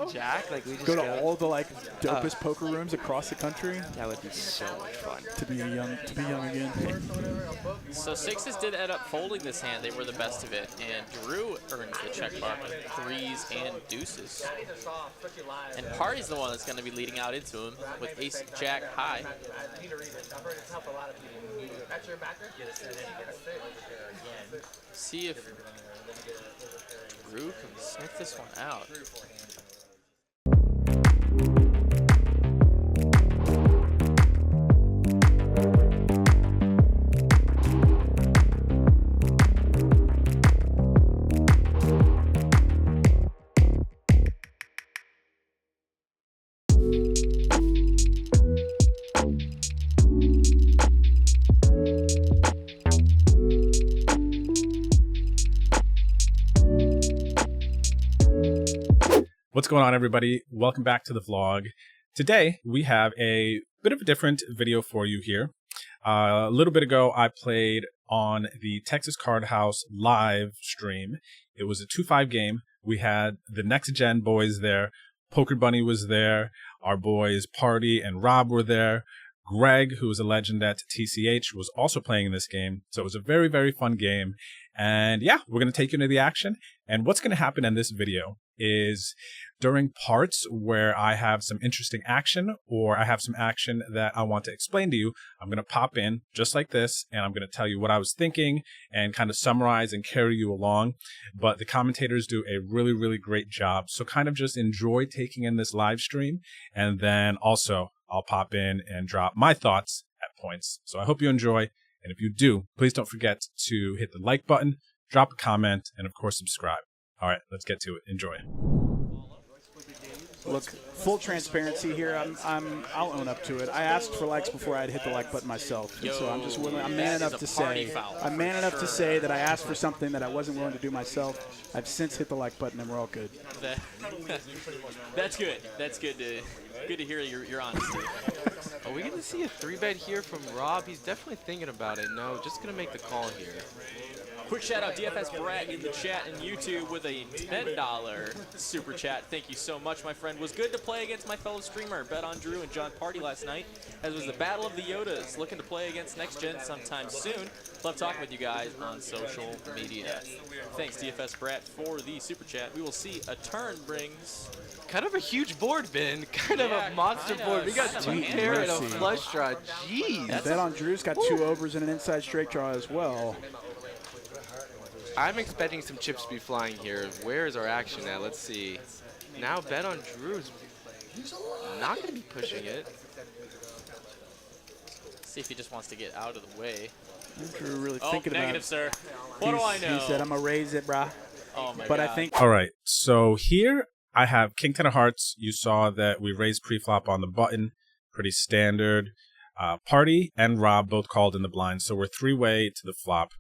bro? Jack, like we just Go to all the like dopest poker rooms across the country. That would be so much fun. To be young again. So sixes did end up folding this hand. They were the best of it, and Drew earns the check mark with threes and deuces. And Party's the one that's going to be leading out into him with ace jack high. See if Drew can sniff this one out. What's going on, everybody? Welcome back to the vlog. Today, we have a bit of a different video for you here. A little bit ago, I played on the Texas Card House live stream. It was a 2-5 game. We had the Next Gen boys there. Poker Bunny was there. Our boys Party and Rob were there. Greg, who is a legend at TCH, was also playing in this game. So it was a very, very fun game. And yeah, we're going to take you into the action. And what's going to happen in this video is during parts where I have some interesting action or I have some action that I want to explain to you, I'm going to pop in just like this and I'm going to tell you what I was thinking and kind of summarize and carry you along. But the commentators do a really, really great job. So kind of just enjoy taking in this live stream, and then also I'll pop in and drop my thoughts at points. So I hope you enjoy. And if you do, please don't forget to hit the like button, drop a comment, and of course subscribe. All right, let's get to it. Enjoy. Look, full transparency here. I'll own up to it. I asked for likes before I'd hit the like button myself, and so I'm just willing. I'm man enough to say. I'm man enough to say that I asked for something that I wasn't willing to do myself. I've since hit the like button, and we're all good. That's good. That's good to hear your honesty. Are we going to see a 3-bet here from Rob? He's definitely thinking about it. No, just going to make the call here. Quick shout out DFS Brett in the chat and YouTube with a $10 super chat. Thank you so much, my friend. Was good to play against my fellow streamer BetOnDrew and John Party last night, as was the Battle of the Yodas. Looking to play against Next Gen sometime soon. Love talking with you guys on social media. Thanks, DFS Brett, for the super chat. We will see a turn brings Kind of a huge board, Ben. Kind of a monster board. We got 2 pair and a flush draw. Jeez. BetOnDrew's got 2 overs and an inside straight draw as well. I'm expecting some chips to be flying here. Where is our action at? Let's see. Now BetOnDrew's not going to be pushing it. See if he just wants to get out of the way. Drew really thinking about negative, sir. What do I know? He said, I'm going to raise it, brah. Oh, my but God. I think. All right, so here I have King 10 of Hearts. You saw that we raised pre-flop on the button. Pretty standard. Party and Rob both called in the blind, so we're 3-way to the flop.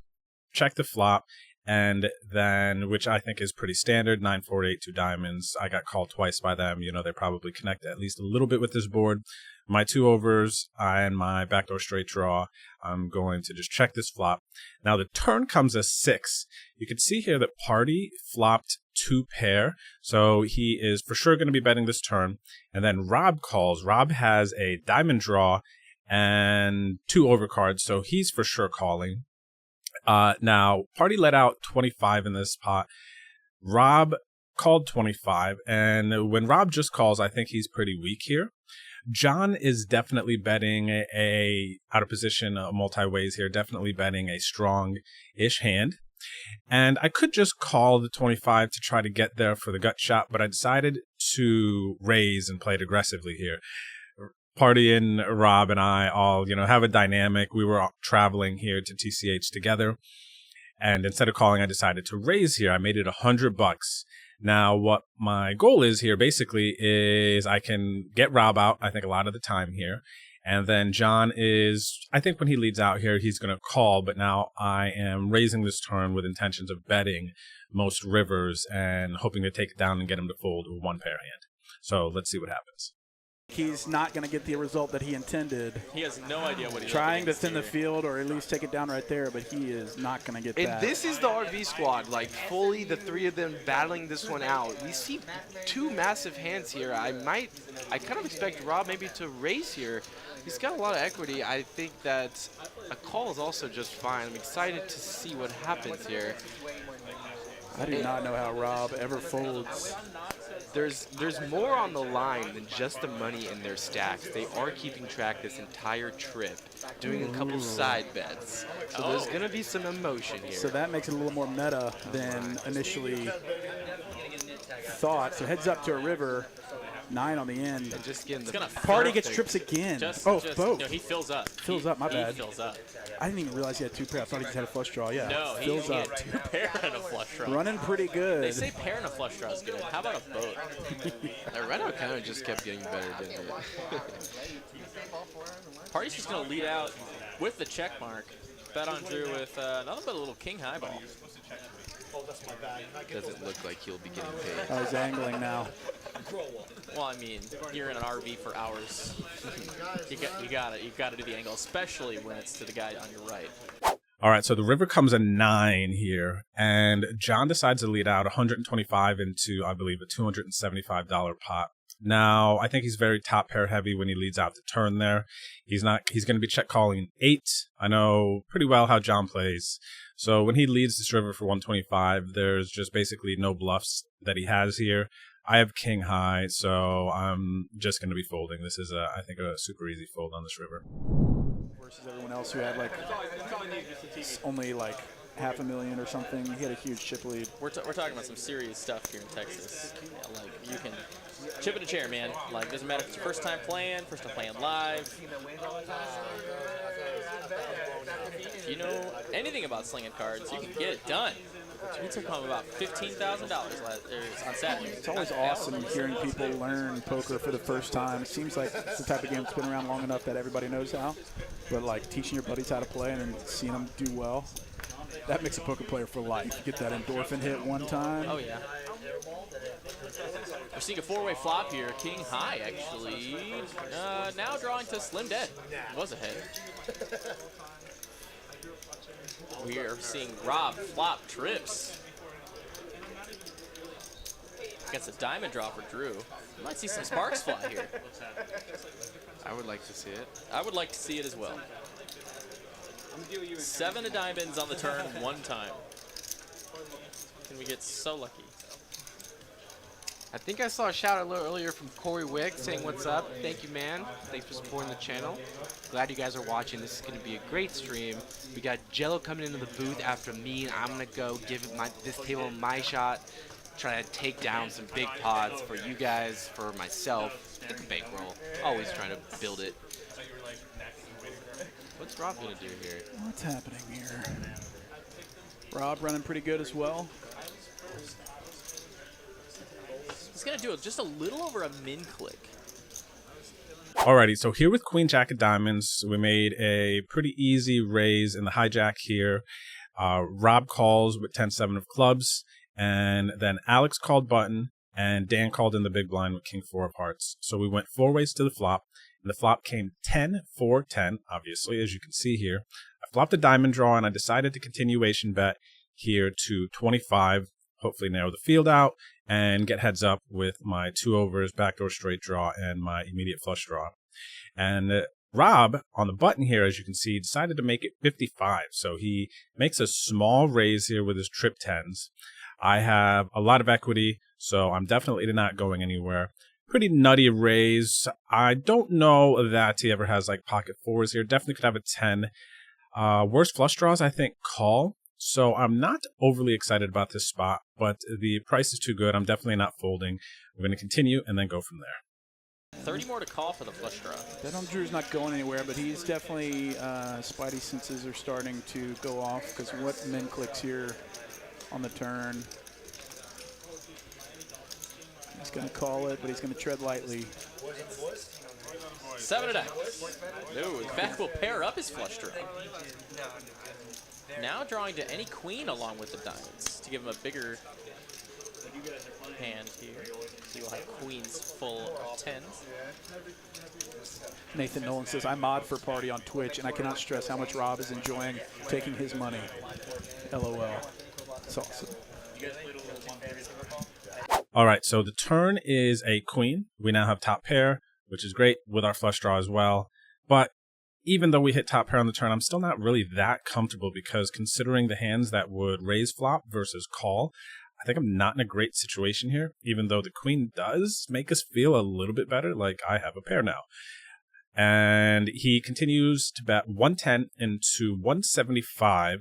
Check the flop. And then, which I think is pretty standard, 9-4-8, 2 diamonds. I got called twice by them. You know, they probably connect at least a little bit with this board. My 2 overs and my backdoor straight draw. I'm going to just check this flop. Now, the turn comes as 6. You can see here that Party flopped 2 pair. So he is for sure going to be betting this turn. And then Rob calls. Rob has a diamond draw and 2 overcards. So he's for sure calling. Now, Party let out 25 in this pot. Rob called 25, and when Rob just calls, I think he's pretty weak here. John is definitely betting a out of position multi-ways here, definitely betting a strong-ish hand. And I could just call the 25 to try to get there for the gut shot, but I decided to raise and play it aggressively here. Party and Rob and I all, have a dynamic. We were traveling here to TCH together. And instead of calling, I decided to raise here. I made it $100. Now, what my goal is here basically is I can get Rob out, I think, a lot of the time here. And then John is, I think when he leads out here, he's going to call. But now I am raising this turn with intentions of betting most rivers and hoping to take it down and get him to fold a 1-pair hand. So let's see what happens. he's not going to get the result that he intended. He has no idea what he's Trying to thin the field or at least take it down right there, but he is not going to get that. And this is the RV squad, like fully the three of them battling this one out. We see two massive hands here. I kind of expect Rob maybe to race here. He's got a lot of equity. I think that a call is also just fine. I'm excited to see what happens here. I do not know how Rob ever folds. There's more on the line than just the money in their stacks. They are keeping track this entire trip, doing a couple side bets. So there's going to be some emotion here. So that makes it a little more meta than initially thought. So heads up to a river, 9 on the end. And just getting Party gets trips again. Both. No, he fills up. Fills up, my bad. He fills up. I didn't even realize he had 2 pair. I thought he just had a flush draw. Yeah, No, he fills up. had 2 pair and a flush draw. Running pretty good. They say pair and a flush draw is good. How about a boat? Reno kind of just kept getting better, didn't it? Party's just going to lead out with the check mark. BetOnDrew with nothing but a little king high ball. Doesn't look like he'll be getting paid. Oh, he's angling now. Well, I mean, you're in an RV for hours. You got to do the angle, especially when it's to the guy on your right. All right, so the river comes a 9 here, and John decides to lead out 125 into, I believe, a $275 pot. Now, I think he's very top pair heavy when he leads out the turn there. He's going to be check calling 8. I know pretty well how John plays. So when he leads this river for 125, there's just basically no bluffs that he has here. I have king high, so I'm just going to be folding. This is, I think, a super easy fold on this river. Versus everyone else who had only $500,000 or something. He had a huge chip lead. We're talking about some serious stuff here in Texas. Yeah, you can chip in a chair, man. Doesn't matter if it's your first time playing live. If you know anything about slinging cards, you can get it done. We took home about $15,000 on Saturday. It's always awesome hearing people learn poker for the first time. It seems like it's the type of game that's been around long enough that everybody knows how. But teaching your buddies how to play and then seeing them do well, that makes a poker player for life. You get that endorphin hit one time. Oh, yeah. We're seeing a 4-way flop here. King high, actually. Now drawing to slim dead. Was ahead. We are seeing Rob flop trips. Gets a diamond draw for Drew. You might see some sparks fly here. I would like to see it. I would like to see it as well. 7 of diamonds on the turn, 1 time. Can we get so lucky? I think I saw a shout out a little earlier from Corey Wick saying, "What's up? Thank you, man. Thanks for supporting the channel. Glad you guys are watching. This is going to be a great stream. We got Jello coming into the booth after me, and I'm going to go give this table my shot, try to take down some big pots for you guys, for myself. Get the bankroll. Always trying to build it." What's Rob going to do here? What's happening here? Rob running pretty good as well. He's going to do just a little over a min click. Alrighty, so here with Queen Jack of Diamonds, we made a pretty easy raise in the hijack here. Rob calls with 10-7 of clubs, and then Alex called button, and Dan called in the big blind with King 4 of hearts. So we went 4 ways to the flop, and the flop came 10-4-10, obviously, as you can see here. I flopped a diamond draw, and I decided to continuation bet here to 25, hopefully narrow the field out, and get heads up with my 2 overs, backdoor straight draw, and my immediate flush draw. And Rob, on the button here, as you can see, decided to make it 55. So he makes a small raise here with his trip 10s. I have a lot of equity, so I'm definitely not going anywhere. Pretty nutty raise. I don't know that he ever has pocket 4s here. Definitely could have a 10. Worst flush draws, I think, call. So I'm not overly excited about this spot, but the price is too good. I'm definitely not folding. I'm going to continue and then go from there. 30 more to call for the flush draw. BetOnDrew's not going anywhere, but he's definitely, spidey senses are starting to go off because what min clicks here on the turn. He's going to call it, but he's going to tread lightly. 7 of diamonds. No, in fact, we'll pair up his flush draw. Now drawing to any queen along with the diamonds to give him a bigger hand here. So you'll have queen means full of 10s. Nathan Nolan says, I mod for Party on Twitch, and I cannot stress how much Rob is enjoying taking his money. LOL. It's awesome. All right, so the turn is a queen. We now have top pair, which is great with our flush draw as well. But even though we hit top pair on the turn, I'm still not really that comfortable because considering the hands that would raise flop versus call, I think I'm not in a great situation here, even though the queen does make us feel a little bit better, like I have a pair now. And he continues to bet 110 into 175,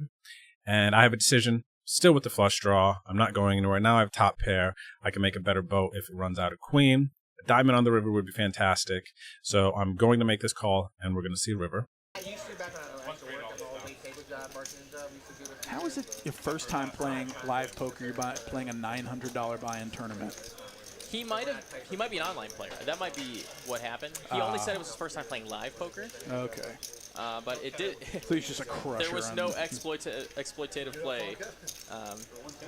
and I have a decision. Still with the flush draw. I'm not going anywhere. Now I have top pair. I can make a better boat if it runs out of queen. A diamond on the river would be fantastic. So I'm going to make this call, and we're going to see river. How is it your first time playing live poker? You're playing a $900 buy-in tournament. He might be an online player. That might be what happened. He only said it was his first time playing live poker. Okay. But it did. So he's just a crusher. There was no exploitative play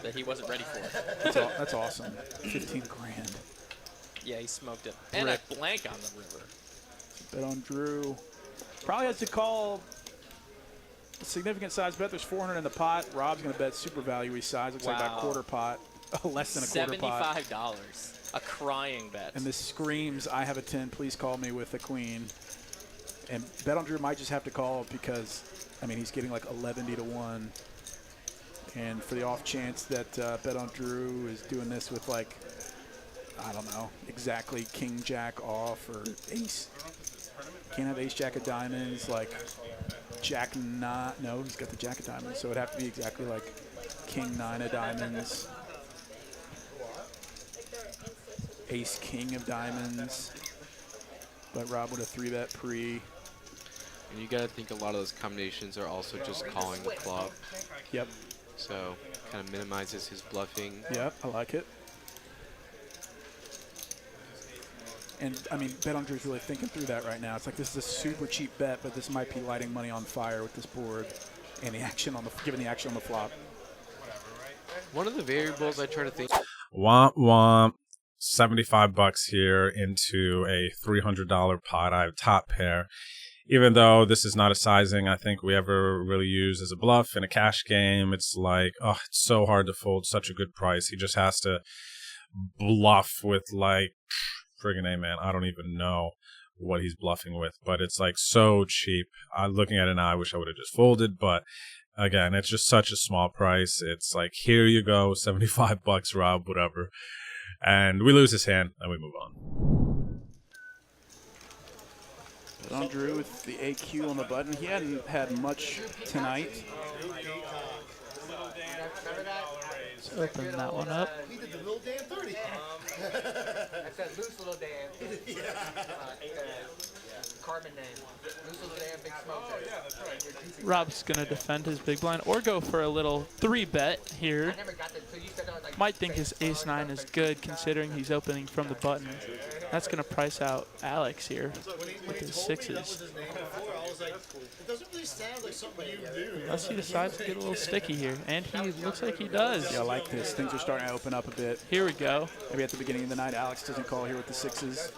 that he wasn't ready for. That's awesome. 15 grand. Yeah, he smoked it. And a blank on the river. BetOnDrew. Probably has to call a significant size bet. There's 400 in the pot. Rob's going to bet super value size. Looks like about quarter pot. Less than a quarter pot. $75. A crying bet. And this screams, I have a 10. Please call me with a queen. And BetOnDrew might just have to call because, I mean, he's getting like 11 to 1. And for the off chance that BetOnDrew is doing this with like, I don't know, exactly king jack off or ace. Can't have ace jack of diamonds, like jack nine. No, he's got the jack of diamonds. So it'd have to be exactly like king nine of diamonds. Ace king of diamonds. But Rob would have 3-bet pre. And you got to think a lot of those combinations are also just calling the flop. Yep. So kind of minimizes his bluffing. Yep, I like it. And, I mean, BetOnDrew's really thinking through that right now. It's like this is a super cheap bet, but this might be lighting money on fire with this board and the action on the given the action on the flop. One of the variables I try to think. Womp womp. $75 here into a $300 pot. I have top pair. Even though this is not a sizing I think we ever really use as a bluff in a cash game, it's like, oh, it's so hard to fold such a good price. He just has to bluff with like, friggin' A, man. I don't even know what he's bluffing with, but it's like so cheap. Looking at it now, I wish I would have just folded, but again, it's just such a small price. It's like, here you go, $75, Rob, whatever. And we lose his hand, and we move on. BetOnDrew with the AQ on the button. He hadn't had much tonight. Let's open that one up. He did the little Dan 30. That's that loose little Dan. Carbon name. Loose little Dan, big smoke. Rob's going to defend his big blind or go for a little 3-bet here. I never got that. So you said that was like. Might think his ace-9 is good considering he's opening from the button. That's going to price out Alex here with his sixes. It doesn't really sound like something you do. Unless he decides to get a little sticky here. And he looks like he does. Yeah, I like this. Things are starting to open up a bit. Here we go. Maybe at the beginning of the night, Alex doesn't call here with the sixes.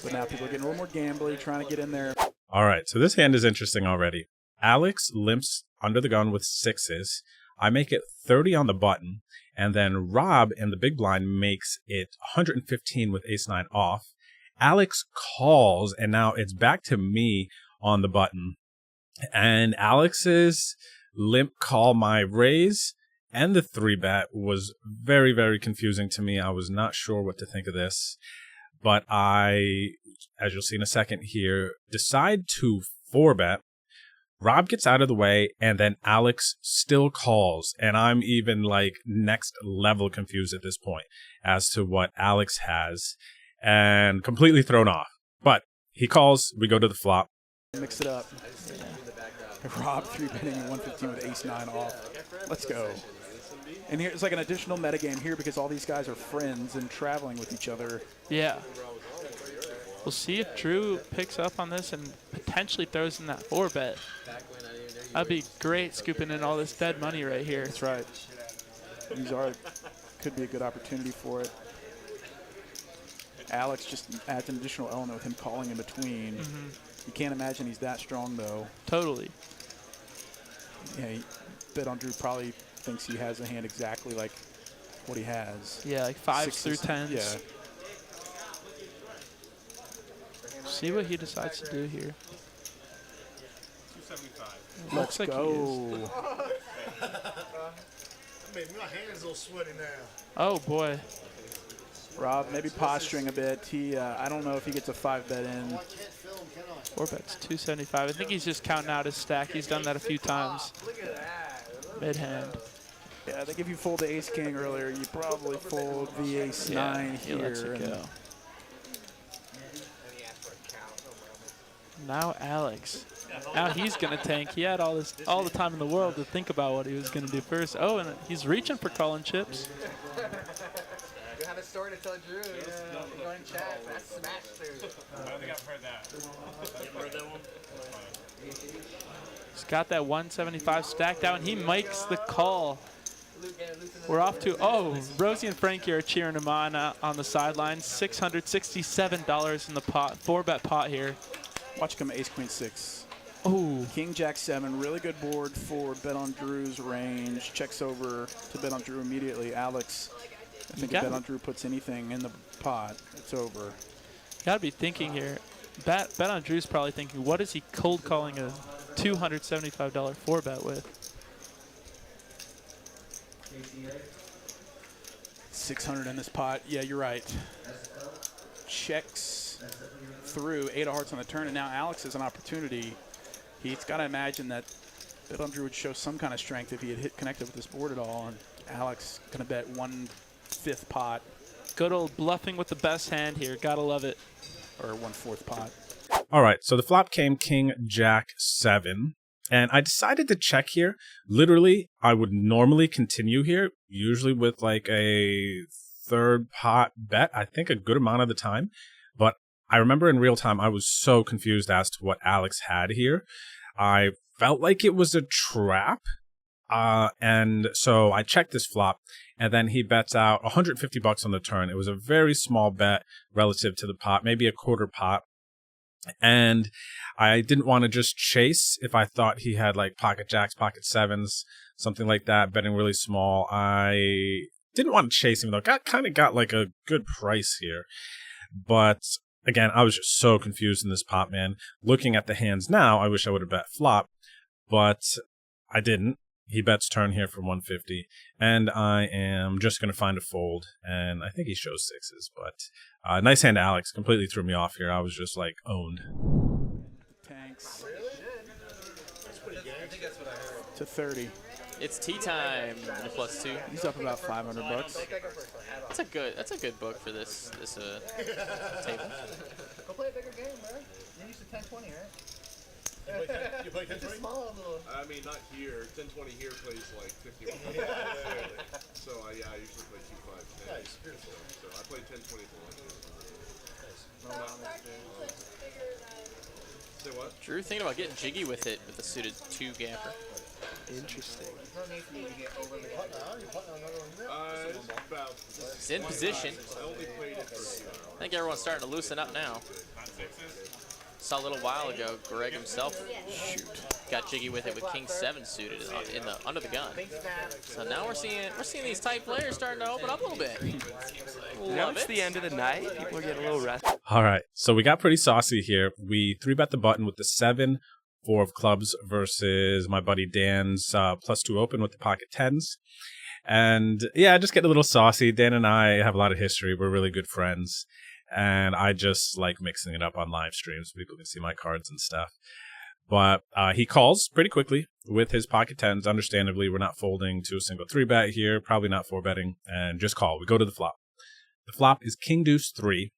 But now people are getting a little more gambly, trying to get in there. All right, so this hand is interesting already. Alex limps under the gun with sixes. I make it 30 on the button, and then Rob in the big blind makes it 115 with ace-9 off. Alex calls, and now it's back to me on the button. And Alex's limp call my raise and the 3-bet was very, very confusing to me. I was not sure what to think of this. But I, as you'll see in a second here, decide to 4-bet. Rob gets out of the way, and then Alex still calls. And I'm even like next level confused at this point as to what Alex has and completely thrown off. But he calls, we go to the flop. Mix it up. Rob 3-betting 115 with ace-9 off. Let's go. And here's like an additional metagame here because all these guys are friends and traveling with each other. Yeah. We'll see if Drew picks up on this and potentially throws in that 4-bet. That'd be great, scooping in all this dead money right here. That's right. Could be a good opportunity for it. Alex just adds an additional element with him calling in between. You can't imagine he's that strong, though. Totally. Yeah, BetOnDrew probably thinks he has a hand exactly like what he has. Yeah, like 5s Sixes, through 10s. Yeah. See what he decides to do here. 275. Looks like he is. Go. My hand's a little sweaty now. Oh, boy. Rob, maybe posturing a bit. I don't know if he gets a 5-bet in. I can't film, can I? 4-bet's 275. I think he's just counting out his stack. He's done that a few times. Look at that. Yeah, Mid-hand. I think if you fold the ace-king earlier, you probably fold the ace-9 he here. lets it and go. Now Alex. Now he's going to tank. He had all the time in the world to think about what he was going to do first. Oh, and he's reaching for calling chips. You have a story to tell Drew. Join chat. That's smash food. I don't think I've heard that. He's got that 175 stacked out, and he makes the call. We're off to, Rosie and Frankie are cheering him on the sidelines. $667 in the pot, 4-bet pot here. Watch come ace-queen 6. Oh, King Jack 7, really good board for BetOnDrew's range. Checks over to BetOnDrew immediately. Alex, I think if BetOnDrew puts anything in the pot, it's over. got to be thinking here. BetOnDrew's probably thinking, what is he cold calling a $275 4-bet with? 600 in this pot. Yeah, you're right. Checks through 8 of hearts on the turn, and now Alex has an opportunity. He's got to imagine that BetOnDrew would show some kind of strength if he had connected with this board at all, and Alex going to bet 1/5 pot. Good old bluffing with the best hand here. Gotta love it. Or 1/4 pot. All right, so the flop came King Jack 7. And I decided to check here. Literally, I would normally continue here, usually with like a 3rd pot bet, I think a good amount of the time. But I remember in real time, I was so confused as to what Alex had here. I felt like it was a trap. And so I checked this flop, and then he bets out $150 on the turn. It was a very small bet relative to the pot, maybe a quarter pot. And I didn't want to just chase if I thought he had like pocket jacks, pocket 7s, something like that, betting really small. I didn't want to chase him though. Kind of got like a good price here. But again, I was just so confused in this pot, man. Looking at the hands now, I wish I would have bet flop, but I didn't. He bets turn here for 150, and I am just going to find a fold, and I think he shows 6s, but nice hand, Alex. Completely threw me off here. I was just, like, owned. Tanks. To 30. It's tea time. The +2. He's up about $500. That's a good book for this table. Go play a bigger game, man. You're used to 10-20, right? You play 10-20? Small little. I mean, not here. 10-20 here plays like 51. So I usually play 2-5. Nice, beautiful. So I played 10-20 for Say what? Drew thinking about getting jiggy with it with the suited 2 gapper. Interesting. No need for you to get overly. You're putting on another one. It's about. He's in position. I only played it for. I think everyone's starting to loosen up now. Saw a little while ago, Greg himself got jiggy with it with King 7 suited under the gun. So now we're seeing these tight players starting to open up a little bit. Now it's the end of the night. People are getting a little rested. All right, so we got pretty saucy here. We 3-bet the button with the 7, 4 of clubs versus my buddy Dan's +2 open with the pocket 10s. And yeah, just get a little saucy. Dan and I have a lot of history. We're really good friends. And I just like mixing it up on live streams. People can see my cards and stuff. But he calls pretty quickly with his pocket 10s. Understandably, we're not folding to a single 3-bet here. Probably not 4-betting. And just call. We go to the flop. The flop is King Deuce 3.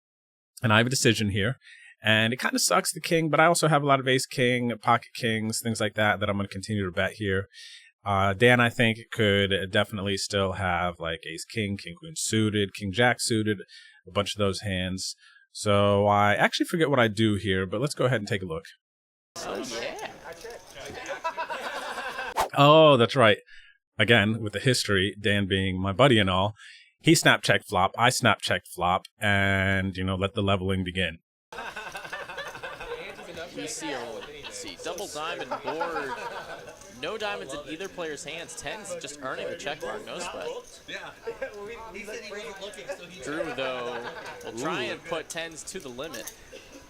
And I have a decision here. And it kind of sucks the king, but I also have a lot of ace king, pocket kings, things like that I'm going to continue to bet here. Dan, I think, could definitely still have like ace king, king queen suited, king jack suited, a bunch of those hands. So I actually forget what I do here, but let's go ahead and take a look. Oh, yeah. Oh, that's right. Again, with the history, Dan being my buddy and all, He snap check flop, I snap check flop, and let the leveling begin. We see double diamond board. No diamonds in either player's hands. Tens just earning the check mark. No sweat. Drew, though, will try and put tens to the limit.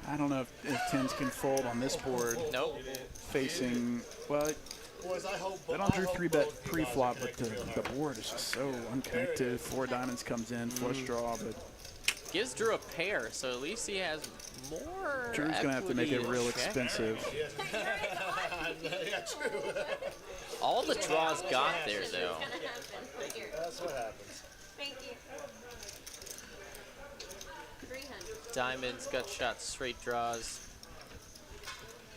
I don't know if tens can fold on this board. Nope. Facing, well, BetOnDrew 3-bet pre-flop, but the board is just so unconnected. 4 diamonds comes in, flush draw, but gives Drew a pair, so at least he has more. Drew's going to have to make it real check. expensive. All the draws got there, though. That's what happens. Thank you. 300. Diamonds, gut shots, straight draws.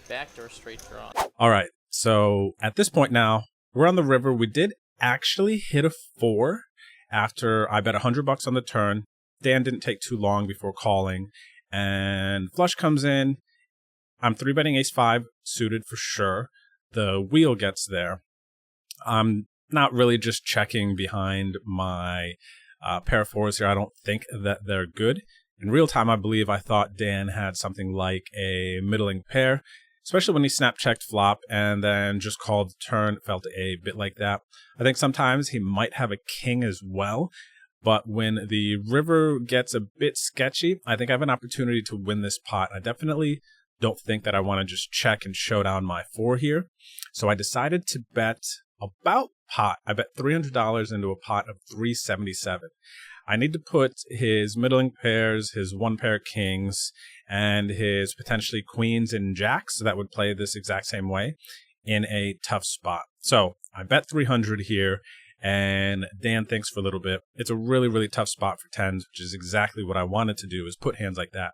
Backdoor straight draw. All right, so at this point now, we're on the river. We did actually hit a 4 after I bet $100 on the turn. Dan didn't take too long before calling, and flush comes in. I'm 3-betting ace-5 suited for sure. The wheel gets there. I'm not really just checking behind my pair of 4s here. I don't think that they're good. In real time, I believe I thought Dan had something like a middling pair, especially when he snap checked flop and then just called the turn. It felt a bit like that. I think sometimes he might have a king as well. But when the river gets a bit sketchy, I think I have an opportunity to win this pot. I definitely don't think that I want to just check and show down my 4 here. So I decided to bet about pot. I bet $300 into a pot of $377. I need to put his middling pairs, his 1 pair kings, and his potentially queens and jacks that would play this exact same way in a tough spot. So I bet 300 here. And Dan thinks for a little bit. It's a really, really tough spot for tens, which is exactly what I wanted to do, is put hands like that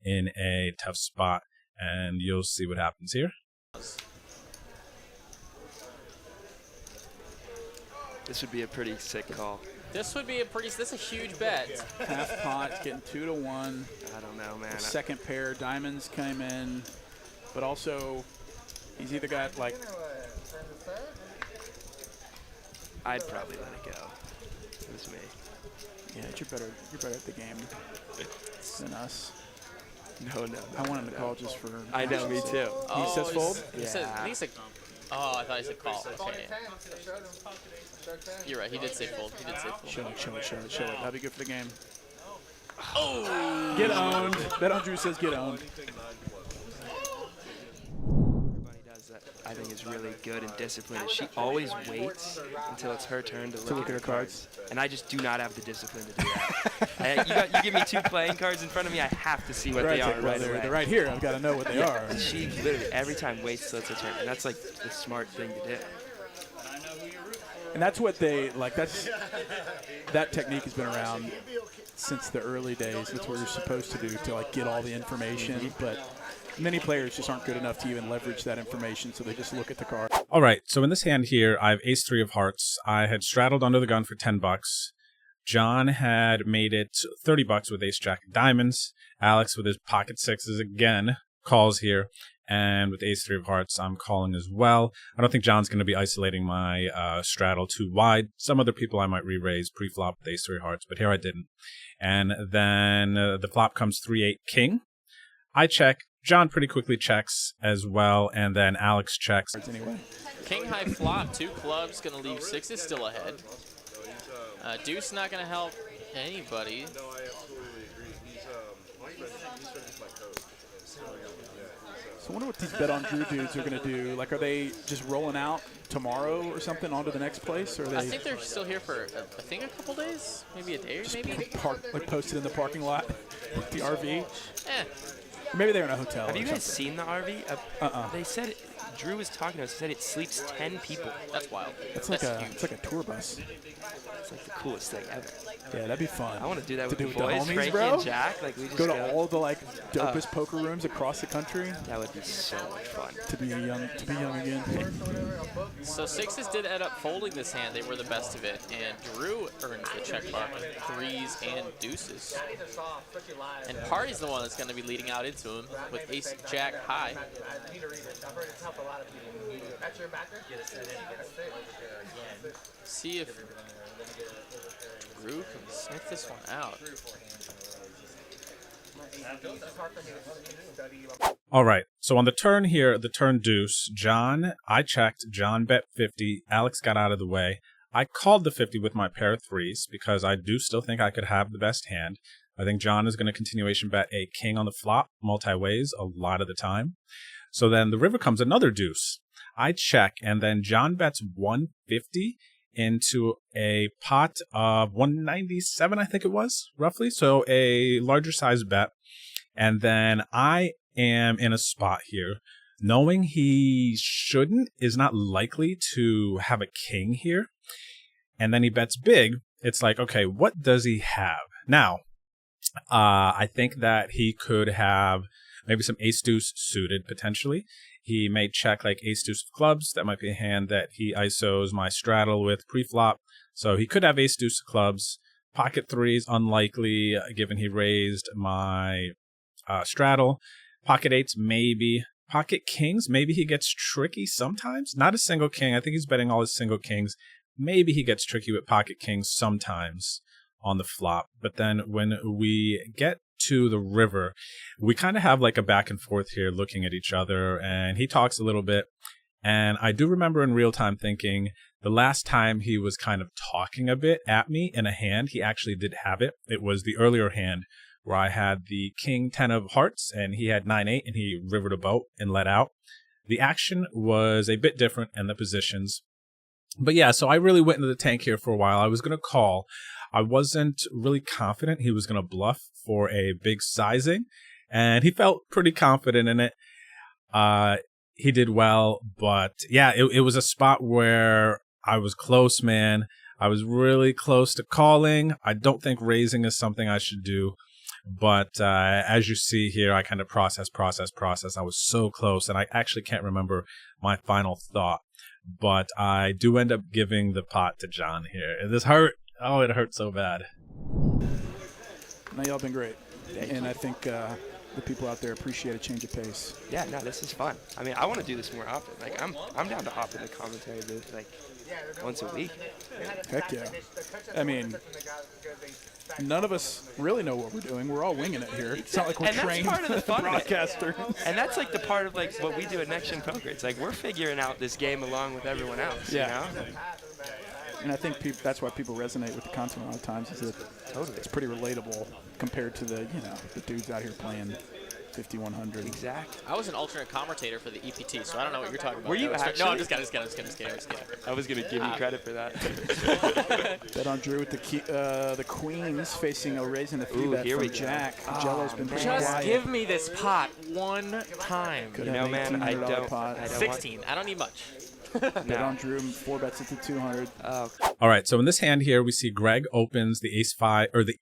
in a tough spot. And you'll see what happens here. This would be a pretty sick call. This would be that's a huge bet. Half pot, getting 2 to 1. I don't know, man. The second pair, diamonds came in, but also he's either got like. I'd probably let it go. It was me. Yeah, you're better at the game than us. No. I want him to call just for. I know, me too. He says fold? Oh, I thought he said call. Okay. You're right. He did say fold. Show it. That'd be good for the game. Oh! Get owned. BetOnDrew says get owned. I think is really good and disciplined. She always waits until it's her turn to look at her cards. And I just do not have the discipline to do that. You give me 2 playing cards in front of me, I have to see what they are right away. They're right here. I've got to know what they are. And she literally every time waits till it's her turn. And that's like the smart thing to do. And that's what that technique has been around since the early days. That's what you're supposed to do to like get all the information. But many players just aren't good enough to even leverage that information, so they just look at the card. All right, so in this hand here, I have ace-3 of hearts. I had straddled under the gun for $10. John had made it $30 with ace-jack of diamonds. Alex with his pocket 6s again calls here. And with ace-3 of hearts, I'm calling as well. I don't think John's going to be isolating my straddle too wide. Some other people I might re-raise pre-flop with ace-3 of hearts, but here I didn't. And then the flop comes 3-8 king. I check. John pretty quickly checks as well, and then Alex checks. Anyway. King high flop, 2 clubs, going to leave 6s still ahead. Deuce not going to help anybody. No, I absolutely agree. He's friends with my coach. So I wonder what these BetOnDrew dudes are going to do. Like, are they just rolling out tomorrow or something onto the next place? Or are they I think they're still here for, a couple days, maybe a day or maybe. Like posted in the parking lot, the RV. Or maybe they're in a hotel. Have you guys seen the RV? They said Drew was talking to us. He said it sleeps 10 people. That's wild. It's like a tour bus. It's like the coolest thing ever. Yeah, that'd be fun. I want to do that with do the with boys, the homies, Frankie bro. and Jack. Like we just go to all the like dopest poker rooms across the country. That would be so much fun. To be young again. So 6s did end up folding this hand. They were the best of it, and Drew earns the check mark with 3s and deuces. And Party's the one that's going to be leading out into him with ace jack high. That's your backer? See if Drew can sniff this one out. All right, so on the turn here, the turn deuce, I checked, John bet 50, Alex got out of the way. I called the 50 with my pair of threes because I do still think I could have the best hand. I think John is going to continuation bet a king on the flop, multi-ways, a lot of the time. So then the river comes another deuce. I check, and then John bets 150 into a pot of 197, I think it was, roughly. So a larger size bet. And then I am in a spot here, knowing he is not likely to have a king here. And then he bets big. It's like, okay, what does he have? Now, I think that he could have maybe some ace-deuce suited, potentially. He may check like ace-deuce of clubs. That might be a hand that he ISOs my straddle with pre-flop. So he could have ace-deuce of clubs. Pocket threes, unlikely, given he raised my straddle. Pocket eights, maybe. Pocket kings, maybe he gets tricky sometimes. Not a single king. I think he's betting all his single kings. Maybe he gets tricky with pocket kings sometimes on the flop. But then when we get to the river, we kind of have like a back and forth here looking at each other, and he talks a little bit. And I do remember in real time thinking the last time he was kind of talking a bit at me in a hand, he actually did have it. It was the earlier hand where I had the king 10 of hearts and he had 9-8 and he rivered a boat and let out. The action was a bit different and the positions. But yeah, so I really went into the tank here for a while. I was going to call. I wasn't really confident he was going to bluff for a big sizing, and he felt pretty confident in it. He did well, but yeah, it was a spot where I was close, man. I was really close to calling. I don't think raising is something I should do. But as you see here, I kind of process. I was so close, and I actually can't remember my final thought. But I do end up giving the pot to John here. And this hurt. Oh, it hurt so bad. No, y'all been great. And I think the people out there appreciate a change of pace. Yeah, no, this is fun. I mean, I want to do this more often. Like, I'm down to hop in the commentary booth like once a week. Heck yeah. I mean, none of us really know what we're doing. We're all winging it here. It's not like we're trained part of the fun broadcasters. And that's like the part of like what we do at Next Gen Poker. It's like we're figuring out this game along with everyone else. Yeah. You know? And I think that's why people resonate with the content a lot of times, is that it's pretty relatable compared to the dudes out here playing 5,100. Exactly. I was an alternate commentator for the EPT, so I don't know what you're talking about. Were you actually? No, I'm just kidding. I was going to give you credit for that. BetOnDrew with the queens facing a raise and a 3-bet from Jack. Jello's been pretty Just quiet. give me this pot one time. Could You have know, man, I $18 don't. pot. 16. I don't need much. BetOnDrew 4-bets at the 200. All right, so in this hand here, we see Greg opens the ace-5 or the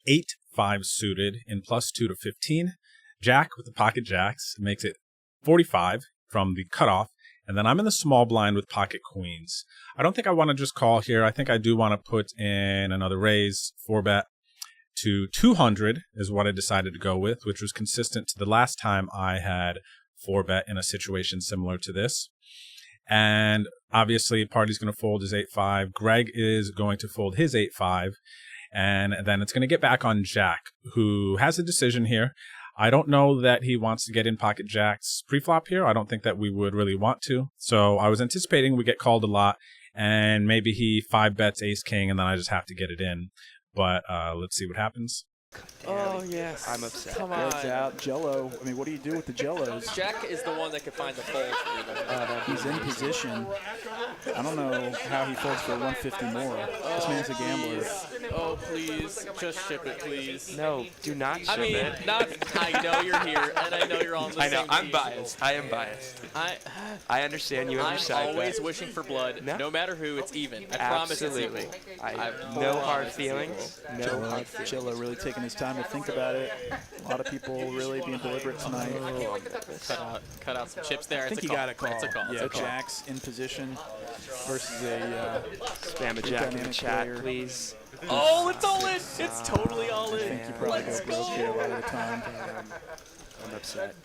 8-5 suited in +2 to 15. Jack with the pocket jacks makes it 45 from the cutoff, and then I'm in the small blind with pocket queens. I don't think I want to just call here. I think I do want to put in another raise, 4-bet to 200 is what I decided to go with, which was consistent to the last time I had 4-bet in a situation similar to this. And obviously, Party's going to fold his 8-5. Greg is going to fold his 8-5. And then it's going to get back on Jack, who has a decision here. I don't know that he wants to get in pocket jacks pre-flop here. I don't think that we would really want to. So I was anticipating we get called a lot, and maybe he 5-bets ace-king, and then I just have to get it in. But let's see what happens. Oh, yes. I'm upset. Come Greg's on. out. Jello. I mean, what do you do with the Jellos? Jack is the one that could find the fold for them. He's in position. I don't know how he folds for 150 more. This man's a gambler. Oh, please. Just ship it, please. No, do not ship I mean, it. I know you're here, and I know you're on the I know, same I'm team. biased. I am biased. I understand you have your I'm side always bet. wishing for blood. No. No matter who, it's even. I promise it's Absolutely. even. I have I no hard promise it's feelings. No hard feelings. Jello really taking his time to think about it. A lot of people really being deliberate tonight. Cut out some chips there. I think It's you a call. got a call. It's a call. Yeah, It's a call. Jack's in position versus a Spam a jack in the dynamic chat, player. please. Oh, it's all in. It's totally all I in. think you probably go broke here a lot of the time. I'm upset.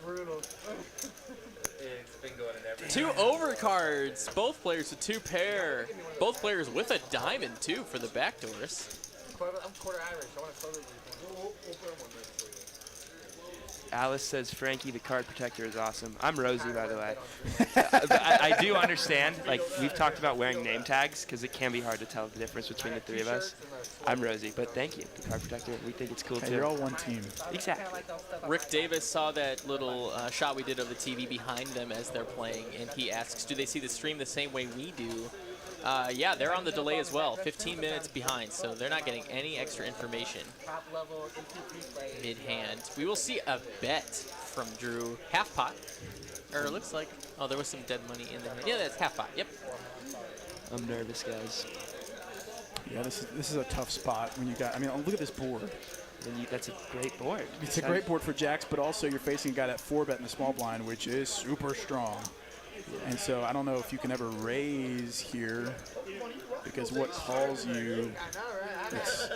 Two overcards. Both players with two pair. Both players with a diamond, too, for the backdoors. I'm quarter Irish. I want to totally. Alice says Frankie the card protector is awesome. I'm Rosie, by the way. I do understand, like, we've talked about wearing name tags because it can be hard to tell the difference between the three of us. I'm Rosie, but thank you, the card protector. We think it's cool, Hey, too. you're all one team. Exactly. Rick Davis saw that little shot we did of the TV behind them as they're playing, and he asks, do they see the stream the same way we do? Yeah, they're on the delay as well, 15 minutes behind, so they're not getting any extra information mid-hand. We will see a bet from Drew, half pot, or it looks like, oh, there was some dead money in there. Yeah, that's half pot, yep. I'm nervous, guys. Yeah, this is a tough spot when you got, I mean, look at this board. That's a great board. It's a great board for jacks, but also you're facing a guy that 4-bet in the small blind, which is super strong. And so I don't know if you can ever raise here because what calls you, it's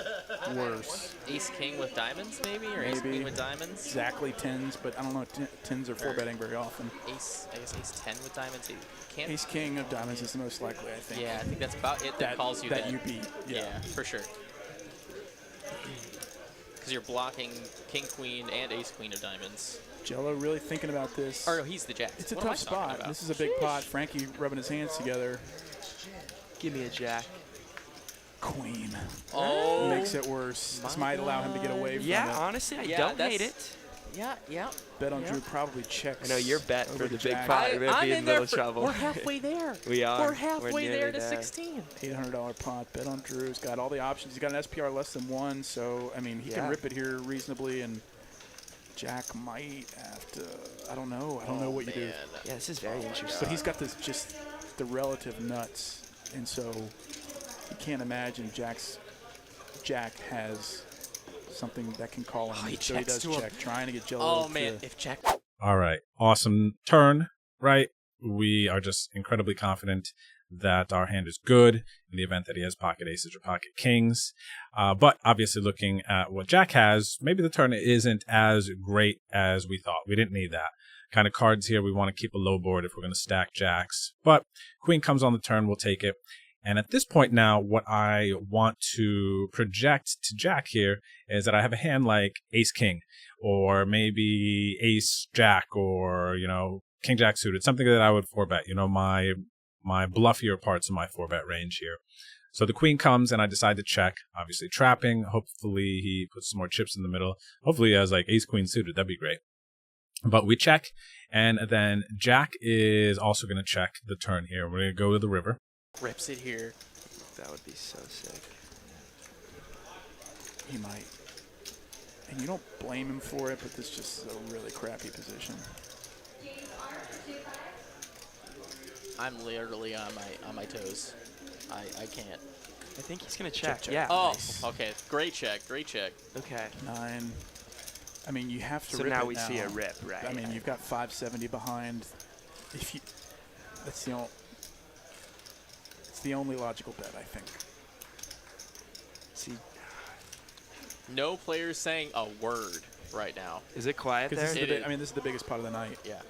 worse. Ace-king with diamonds, maybe? Or ace-queen with diamonds? Exactly, tens, but I don't know, tens are 4-betting very often. I guess ace-10 with diamonds. Can't. Ace-king of diamonds is the most likely, I think. Yeah, I think that's about it that calls you that. That you beat, yeah, for sure. Because you're blocking king-queen and ace-queen of diamonds. Jello really thinking about this. Or no, he's the jack. It's a tough spot. This is a big pot. Frankie rubbing his hands together. Give me a jack. Queen. Oh. Makes it worse. This might allow him to get away from it. Yeah, honestly, I don't hate it. Yeah. BetOnDrew probably checks. I know your bet for the big jack. pot. We're I'm be in in there little trouble. We're halfway there. We are. We're halfway there nearly to 16. $800 pot. BetOnDrew's got all the options. He's got an SPR less than 1, so, I mean, he can rip it here reasonably, and Jack might have to, I don't know. I don't know what you do. Yeah, this is very interesting. But he's got this just the relative nuts, and so you can't imagine Jack has something that can call him. He so he does check, trying to get Jello. Oh, man, if Jack... All right. Awesome turn, right? We are just incredibly confident that our hand is good in the event that he has pocket aces or pocket kings. But obviously looking at what Jack has, maybe the turn isn't as great as we thought. We didn't need that kind of cards here. We want to keep a low board if we're going to stack jacks. But queen comes on the turn, we'll take it. And at this point now, what I want to project to Jack here is that I have a hand like ace-king, or maybe ace-jack, or, you know, king-jack suited, something that I would 4-bet, you know, my bluffier parts of my 4-bet range here. So the queen comes, and I decide to check, obviously trapping. Hopefully he puts some more chips in the middle. Hopefully he has like ace-queen suited. That'd be great. But we check, and then Jack is also going to check the turn here. We're going to go to the river. Rips it here. That would be so sick. He might. And you don't blame him for it, but this just is a really crappy position. I'm literally on my toes. I can't. I think he's going to check. Check. Yeah. Oh, Nice. okay. Great check. Great check. Okay. 9. I mean, you have to So rip now it we see a rip, right? I mean, you've got 570 behind. If you, that's the only. It's the only logical bet, I think. See, No players saying a word right now. is it quiet there? This is It the is. I mean, this is the biggest pot of the night. Yeah.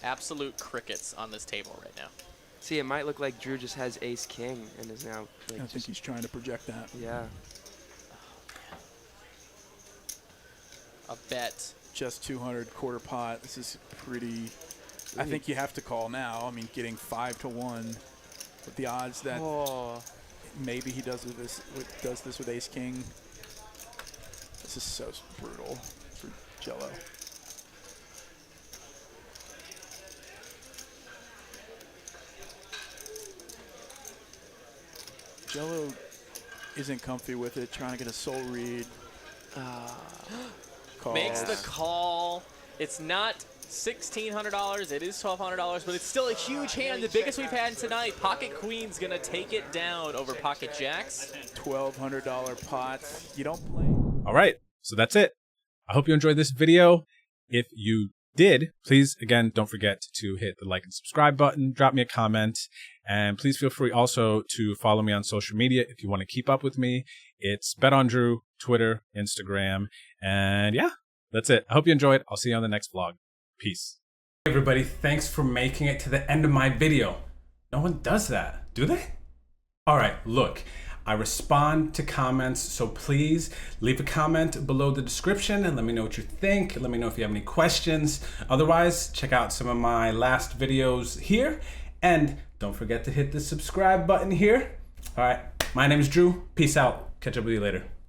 Absolute crickets on this table right now. See, it might look like Drew just has ace king and is now like I think he's trying to project that. yeah. A bet. Just 200 quarter pot. This is pretty. I think you have to call now. I mean, getting 5-1 with the odds that maybe he does this with ace king. This is so brutal for Jello. Jello isn't comfy with it, trying to get a soul read. Makes the call. It's not $1,600. It is $1,200, but it's still a huge hand, the biggest we've had tonight. Pocket Queen's gonna take it down over Pocket Jacks. $1,200 pot. You don't play. All right, so that's it. I hope you enjoyed this video. If you did, please, again, don't forget to hit the like and subscribe button, drop me a comment, and please feel free also to follow me on social media if you want to keep up with me. It's BetOnDrew, Twitter, Instagram, and yeah, that's it. I hope you enjoyed. I'll see you on the next vlog. Peace. Hey everybody, thanks for making it to the end of my video. No one does that, do they? All right, look, I respond to comments, so please leave a comment below the description and let me know what you think. Let me know if you have any questions. Otherwise, check out some of my last videos here, and don't forget to hit the subscribe button here. All right, my name is Drew. Peace out. Catch up with you later.